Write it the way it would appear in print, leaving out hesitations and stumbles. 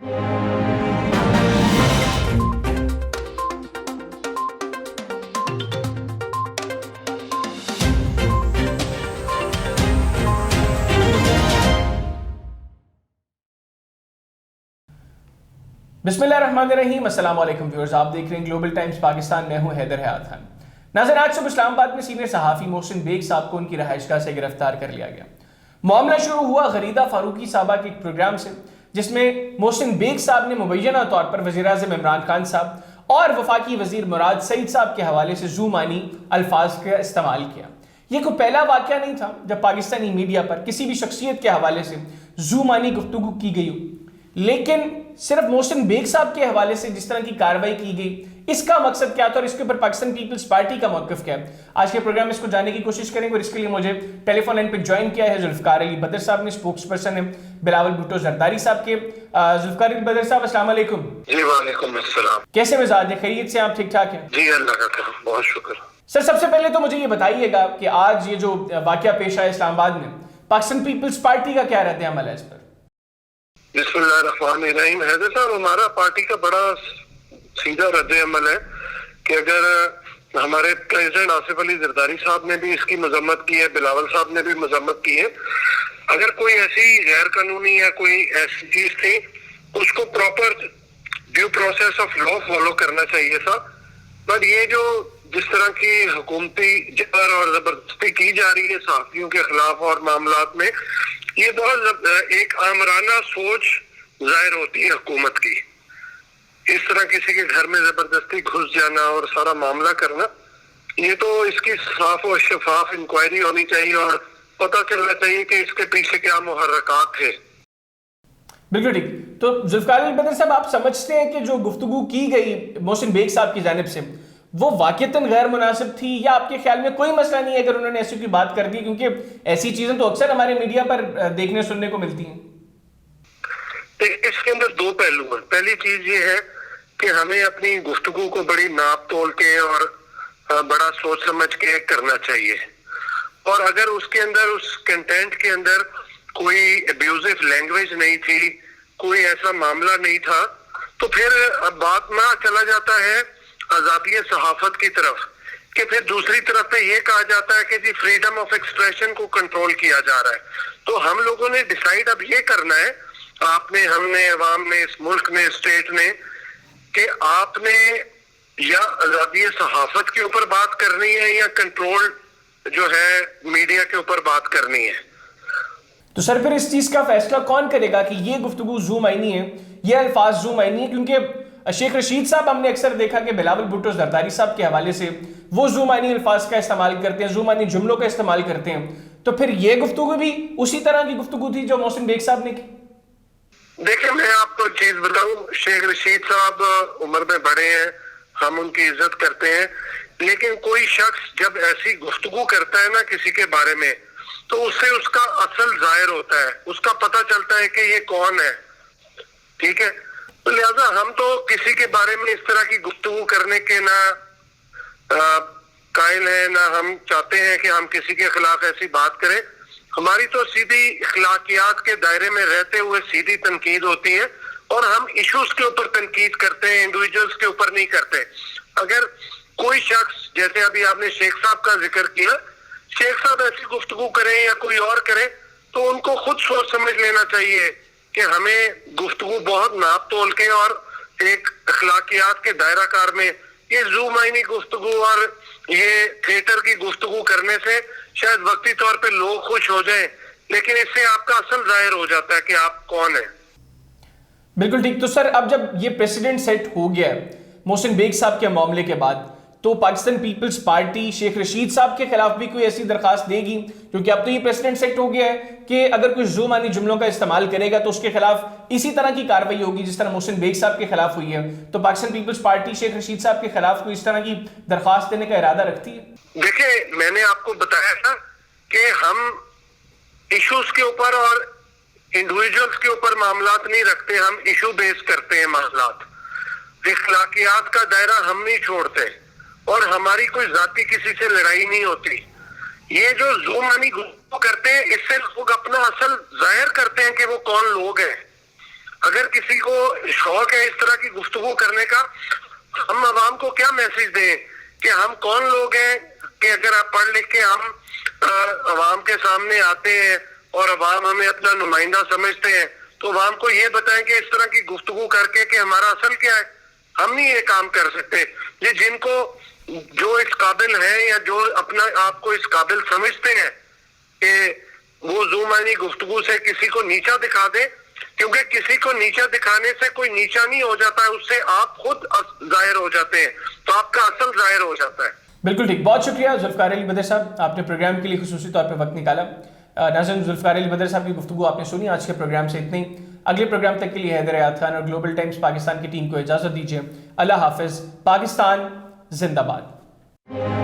बिस्मिल्लाहिर्रहमानिर्रहीम, अस्सलाम वालेकुम व्यूअर्स, आप देख रहे हैं ग्लोबल टाइम्स पाकिस्तान। मैं हूं हैदर हयात खान। नाज़रीन, आज सुबह इस्लामाबाद में सीनियर सहाफ़ी मोहसिन बेग साहब को उनकी रहायशगाह से गिरफ्तार कर लिया गया। मामला शुरू हुआ गरीदा फारूकी साहबा के प्रोग्राम से, जिसमें मोहसिन बेग साहब ने मुबैना तौर पर वज़ीर-ए-आज़म इमरान खान साहब और वफाकी वज़ीर मुराद सईद साहब के हवाले से ज़ुमानी अल्फाज का इस्तेमाल किया। ये कोई पहला वाक़या नहीं था जब पाकिस्तानी मीडिया पर किसी भी शख्सियत के हवाले से ज़ुमानी गुफ्तगू की गई हो, लेकिन सिर्फ मोहसिन बेग साहब के हवाले से जिस तरह की कार्रवाई की गई, इसका मकसद क्या था और इसके ऊपर पाकिस्तान पीपल्स पार्टी का मौक़िफ़ क्या है, आज के प्रोग्राम में इसको जानने की कोशिश करेंगे। और इसके लिए मुझे टेलीफोन लाइन पे ज्वाइन किया है जुल्फ़िकार अली बदर साहब ने, स्पोक्स पर्सन है बिलावल भुट्टो जरदारी साहब के। जुल्फ़िकार अली बदर साहब, अस्सलाम वालेकुम। जी वालेकुम अस्सलाम। कैसे मिजाज है, खैरियत से आप? ठीक ठाक हैं जी, अल्लाह का करम, बहुत शुक्र। सर, सबसे पहले तो मुझे ये बताइएगा कि आज ये जो वाक़या पेश आया इस्लामाबाद में, पाकिस्तान पीपल्स पार्टी का क्या रद्द अमल है इस पर? बिस्मिल्लाहिर्रहमानिर्रहीम। हैदर साहब, हमारा पार्टी का बड़ा सीधा रद्द अमल है कि अगर हमारे प्रेसिडेंट आसिफ अली जरदारी साहब ने भी इसकी मजम्मत की है, बिलावल साहब ने भी मजम्मत की है, अगर कोई ऐसी गैर कानूनी या कोई ऐसी चीज थी, उसको proper due process of law follow करना चाहिए था। बट ये जो जिस तरह की हुकूमती जबर और जबरदस्ती की जा रही है सहाफियों के खिलाफ और मामलात में, ये बहुत एक आमराना सोच जाहिर होती है हुकूमत की। इस तरह किसी के घर में जबरदस्ती घुस जाना और सारा मामला करना, ये तो इसकी साफ और शफाफ इंक्वायरी होनी चाहिए और पता चलना चाहिए कि इसके पीछे क्या मुहर्रकात थे। बिल्कुल ठीक। तो जुल्फ़िकार अली बदर साहब, आप समझते हैं कि जो गुफ्तगू की गई मोहसिन बेग साहब की जानिब से वो वाक़ियतन गैर मुनासिब थी, या आपके ख्याल में कोई मसला नहीं है अगर उन्होंने ऐसी कोई बात कर दी, क्योंकि ऐसी चीजें तो अक्सर हमारे मीडिया पर देखने सुनने को मिलती हैं? इसके अंदर दो पहलू हैं। पहली चीज ये है कि हमें अपनी गुफ्तगू को बड़ी नाप तोल के और बड़ा सोच समझ के करना चाहिए, और अगर उसके अंदर उस कंटेंट के अंदर कोई अब्यूजिव लैंग्वेज नहीं थी, कोई ऐसा मामला नहीं था, तो फिर बात ना चला जाता है आजादी सहाफत की तरफ, कि फिर दूसरी तरफ पे ये कहा जाता है कि जी फ्रीडम ऑफ एक्सप्रेशन को कंट्रोल किया जा रहा है। तो हम लोगों ने डिसाइड अब ये करना है, आपने, हमने, अवाम ने, इस मुल्क ने, स्टेट ने, कि आपने या आजादी सहाफत के ऊपर बात करनी है या कंट्रोल जो है मीडिया के ऊपर बात करनी है। तो सर, फिर इस चीज का फैसला कौन करेगा कि ये गुफ्तगू ज़ुमानी है, ये अल्फाज ज़ुमानी है? क्योंकि शेख रशीद साहब, हमने अक्सर देखा कि बिलावल भुट्टो जरदारी साहब के हवाले से वो ज़ुमानी अल्फाज का इस्तेमाल करते हैं, ज़ुमानी जुमलों का इस्तेमाल करते हैं, तो फिर ये गुफ्तगू भी उसी तरह की गुफ्तगू थी जो मोहसिन बेग साहब ने की? देखिए, मैं आपको चीज बताऊं, शेख रशीद साहब उम्र में बड़े हैं, हम उनकी इज्जत करते हैं, लेकिन कोई शख्स जब ऐसी गुफ्तगू करता है ना किसी के बारे में, तो उससे उसका असल जाहिर होता है, उसका पता चलता है कि ये कौन है। ठीक है, तो लिहाजा हम तो किसी के बारे में इस तरह की गुफ्तगू करने के ना कायल है, ना हम चाहते हैं कि हम किसी के खिलाफ ऐसी बात करें। हमारी तो सीधी इखलाकियात के दायरे में रहते हुए सीधी तनकीद होती है, और हम इश्यूज के ऊपर तनकीद करते हैं, इंडिविजुअल्स के ऊपर नहीं करते। अगर कोई शख्स, जैसे अभी आपने शेख साहब का जिक्र किया, शेख साहब ऐसी गुफ्तगू करें या कोई और करे, तो उनको खुद सोच समझ लेना चाहिए कि हमें गुफ्तगू बहुत नाप तोल के और एक अखलाकियात के दायरा कार में, ये ज़ुमानी गुफ्तगू और ये थिएटर की गुफ्तगू करने से शायद वक्ती तौर पे लोग खुश हो जाएं, लेकिन इससे आपका असल जाहिर हो जाता है कि आप कौन है। बिल्कुल ठीक। तो सर, अब जब ये प्रेसिडेंट सेट हो गया है मोहसिन बेग साहब के मामले के बाद, तो पाकिस्तान पीपल्स पार्टी शेख रशीद साहब के खिलाफ भी कोई ऐसी दरखास्त देगी? क्योंकि अब तो ये प्रेसिडेंट सेट हो गया है कि अगर कोई ज़ुमानी जुमलों का इस्तेमाल करेगा तो उसके खिलाफ इसी तरह की कार्रवाई होगी जिस तरह मोहसिन बेग साहब के खिलाफ हुई है। तो पाकिस्तान पीपल्स पार्टी शेख रशीद साहब के खिलाफ कोई इस तरह की दरखास्त देने का इरादा रखती है? देखिए, मैंने आपको बताया था कि हम इश्यूज के ऊपर और इंडिविजुअल्स के ऊपर मामलात नहीं रखते, हम इशू बेस करते हैं मामलात। इखलाकियात का दायरा हम नहीं छोड़ते, और हमारी कोई जाति किसी से लड़ाई नहीं होती। ये जो ज़ुमानी गुफ्तगू करते हैं, इससे लोग अपना असल जाहिर करते हैं कि वो कौन लोग हैं। اگر کسی کو شوق ہے اس طرح کی گفتگو کرنے کا، ہم عوام کو کیا میسج دیں کہ ہم کون لوگ ہیں کہ اگر آپ پڑھ لکھ کے ہم عوام کے سامنے آتے ہیں اور عوام ہمیں اپنا نمائندہ سمجھتے ہیں، تو عوام کو یہ بتائیں کہ اس طرح کی گفتگو کر کے کہ ہمارا اصل کیا ہے. ہم نہیں یہ کام کر سکتے. یہ جن کو جو اس قابل ہیں یا جو اپنا آپ کو اس قابل سمجھتے ہیں کہ وہ ذو معنی گفتگو سے کسی کو نیچا دکھا دے، کیونکہ کسی کو نیچا دکھانے سے کوئی نیچا نہیں ہو جاتا ہے، اس سے آپ خود ظاہر ہو جاتے ہیں، تو آپ کا اصل ظاہر ہو جاتا ہے. بالکل ٹھیک، بہت شکریہ ذوالفقار علی بدر صاحب، آپ نے پروگرام کے لیے خصوصی طور پہ وقت نکالا. ناظرین، ذوالفقار علی بدر صاحب کی گفتگو آپ نے سنی. آج کے پروگرام سے اتنی. اگلے پروگرام تک کے لیے حیدر حیات خان اور گلوبل ٹائمز پاکستان کی ٹیم کو اجازت دیجیے. اللہ حافظ. پاکستان زندہ باد.